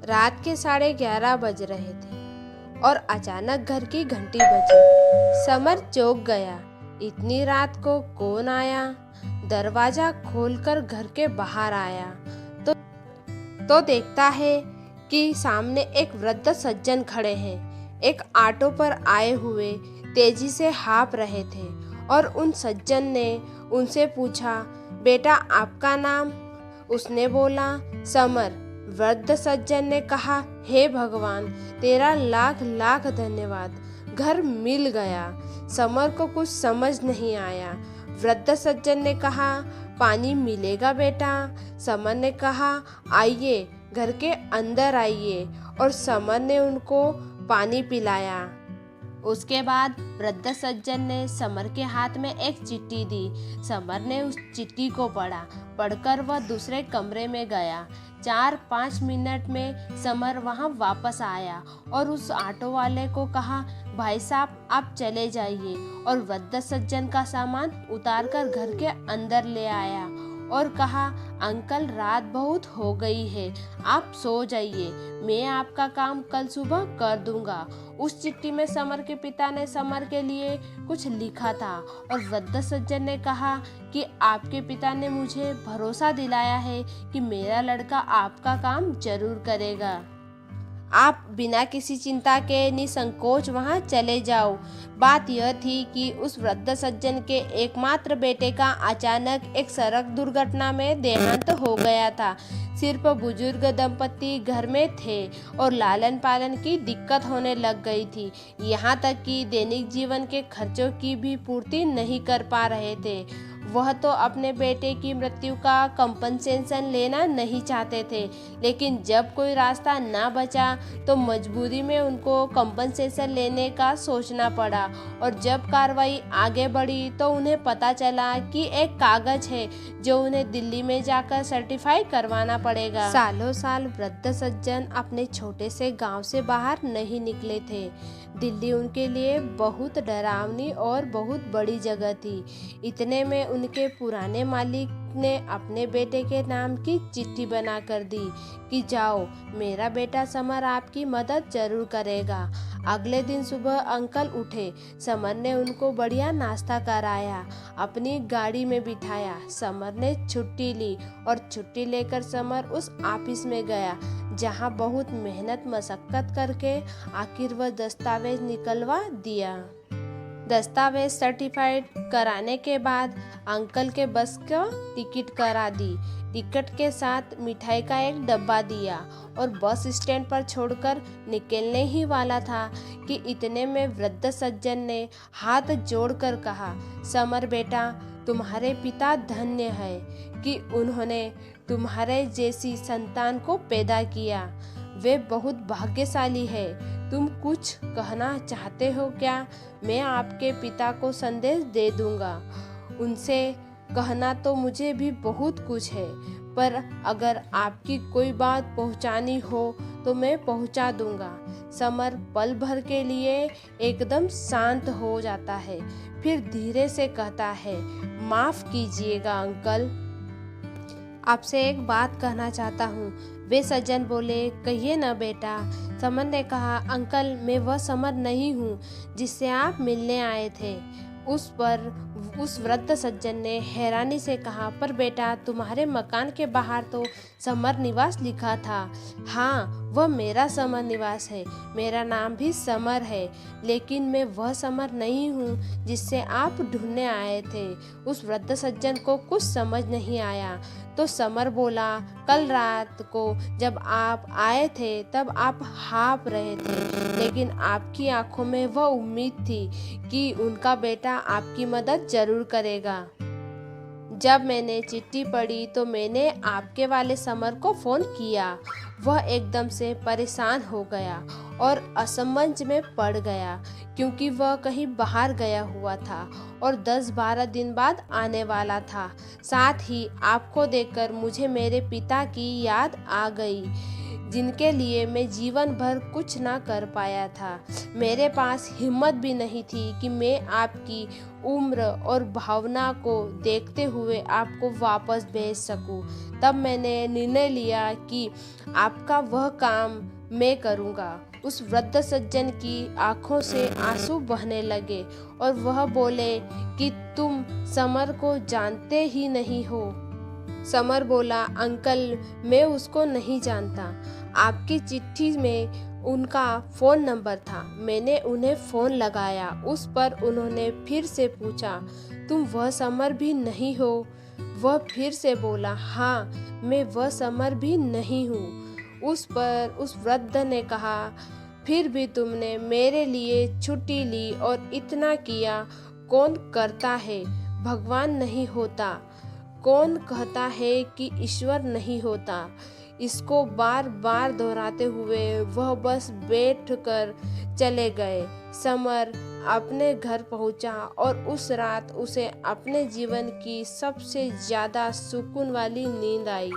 रात के 11:30 बज रहे थे और अचानक घर की घंटी बजी। समर चौंक गया। इतनी रात को कौन आया? दरवाजा खोलकर घर के बाहर आया तो देखता है कि सामने एक वृद्ध सज्जन खड़े हैं। एक ऑटो पर आए हुए तेजी से हाँफ रहे थे और उन सज्जन ने उनसे पूछा, बेटा आपका नाम? उसने बोला, समर। वृद्ध सज्जन ने कहा, हे भगवान, तेरा लाख लाख धन्यवाद, घर मिल गया। समर को कुछ समझ नहीं आया। वृद्ध सज्जन ने कहा, पानी मिलेगा बेटा? समर ने कहा, आइए, घर के अंदर आइए, और समर ने उनको पानी पिलाया। उसके बाद वृद्ध सज्जन ने समर के हाथ में एक चिट्ठी दी। समर ने उस चिट्ठी को पढ़कर वह दूसरे कमरे में गया। 4-5 मिनट में समर वहां वापस आया और उस ऑटो वाले को कहा, भाई साहब आप चले जाइए, और वृद्ध सज्जन का सामान उतारकर घर के अंदर ले आया और कहा, अंकल रात बहुत हो गई है, आप सो जाइए, मैं आपका काम कल सुबह कर दूंगा। उस चिट्ठी में समर के पिता ने समर के लिए कुछ लिखा था और वृद्ध सज्जन ने कहा कि आपके पिता ने मुझे भरोसा दिलाया है कि मेरा लड़का आपका काम जरूर करेगा। आप बिना किसी चिंता के निसंकोच वहां चले जाओ। बात यह थी कि उस वृद्ध सज्जन के एकमात्र बेटे का अचानक एक सड़क दुर्घटना में देहांत हो गया था। सिर्फ बुजुर्ग दंपति घर में थे और लालन पालन की दिक्कत होने लग गई थी। यहाँ तक कि दैनिक जीवन के खर्चों की भी पूर्ति नहीं कर पा रहे थे। वह तो अपने बेटे की मृत्यु का कंपनसेशन लेना नहीं चाहते थे, लेकिन जब कोई रास्ता ना बचा तो मजबूरी में उनको कंपनसेशन लेने का सोचना पड़ा। और जब कार्रवाई आगे बढ़ी तो उन्हें पता चला कि एक कागज है जो उन्हें दिल्ली में जाकर सर्टिफाई करवाना पड़ेगा। सालों साल वृद्ध सज्जन अपने छोटे से गांव से बाहर नहीं निकले थे। दिल्ली उनके लिए बहुत डरावनी और बहुत बड़ी जगह थी। इतने में उनके पुराने मालिक ने अपने बेटे के नाम की चिट्ठी बना कर दी कि जाओ, मेरा बेटा समर आपकी मदद जरूर करेगा। अगले दिन सुबह अंकल उठे। समर ने उनको बढ़िया नाश्ता कराया, अपनी गाड़ी में बिठाया। समर ने छुट्टी ली और छुट्टी लेकर समर उस ऑफिस में गया जहां बहुत मेहनत मशक्कत करके आखिर वह दस्तावेज निकलवा दिया। दस्तावेज सर्टिफाइड कराने के बाद अंकल के बस का टिकट करा दी। टिकट के साथ मिठाई का एक डब्बा दिया और बस स्टैंड पर छोड़कर निकलने ही वाला था कि इतने में वृद्ध सज्जन ने हाथ जोड़कर कहा, समर बेटा, तुम्हारे पिता धन्य है कि उन्होंने तुम्हारे जैसी संतान को पैदा किया। वे बहुत भाग्यशाली है। तुम कुछ कहना चाहते हो क्या? मैं आपके पिता को संदेश दे दूंगा। उनसे कहना तो मुझे भी बहुत कुछ है, पर अगर आपकी कोई बात पहुंचानी हो तो मैं पहुंचा दूंगा। समर पल भर के लिए एकदम शांत हो जाता है, फिर धीरे से कहता है, माफ कीजिएगा अंकल, आपसे एक बात कहना चाहता हूँ। वे सज्जन बोले, कहिए ना बेटा। समर ने कहा, अंकल, मैं वह समर नहीं हूँ जिससे आप मिलने आए थे। उस वृद्ध सज्जन ने हैरानी से कहा, पर बेटा, तुम्हारे मकान के बाहर तो समर निवास लिखा था। हाँ, वह मेरा समर निवास है। मेरा नाम भी समर है, लेकिन मैं वह समर नहीं हूँ जिससे आप ढूंढने आए थे। उस वृद्ध सज्जन को कुछ समझ नहीं आया तो समर बोला, कल रात को जब आप आए थे तब आप हाँफ रहे थे, लेकिन आपकी आंखों में वह उम्मीद थी कि उनका बेटा आपकी मदद जरूर करेगा। जब मैंने चिट्ठी पढ़ी तो मैंने आपके वाले समर को फोन किया। वह एकदम से परेशान हो गया और असमंज में पड़ गया, क्योंकि वह कहीं बाहर गया हुआ था और 10-12 दिन बाद आने वाला था। साथ ही आपको देखकर मुझे मेरे पिता की याद आ गई। जिनके लिए मैं जीवन भर कुछ ना कर पाया था। मेरे पास हिम्मत भी नहीं थी कि मैं आपकी उम्र और भावना को देखते हुए आपको वापस भेज सकूं। तब मैंने निर्णय लिया कि आपका वह काम मैं करूंगा। उस वृद्ध सज्जन की आंखों से आंसू बहने लगे और वह बोले कि तुम समर को जानते ही नहीं हो। समर बोला, अंकल मैं उसको नहीं जानता। आपकी चिट्ठी में उनका फ़ोन नंबर था। मैंने उन्हें फ़ोन लगाया। उस पर उन्होंने फिर से पूछा, तुम वह समर भी नहीं हो? वह फिर से बोला, हाँ मैं वह समर भी नहीं हूँ। उस पर उस वृद्ध ने कहा, फिर भी तुमने मेरे लिए छुट्टी ली और इतना किया। कौन करता है? भगवान नहीं होता। कौन कहता है कि ईश्वर नहीं होता? इसको बार बार दोहराते हुए वह बस बैठ कर चले गए। समर अपने घर पहुंचा और उस रात उसे अपने जीवन की सबसे ज्यादा सुकून वाली नींद आई।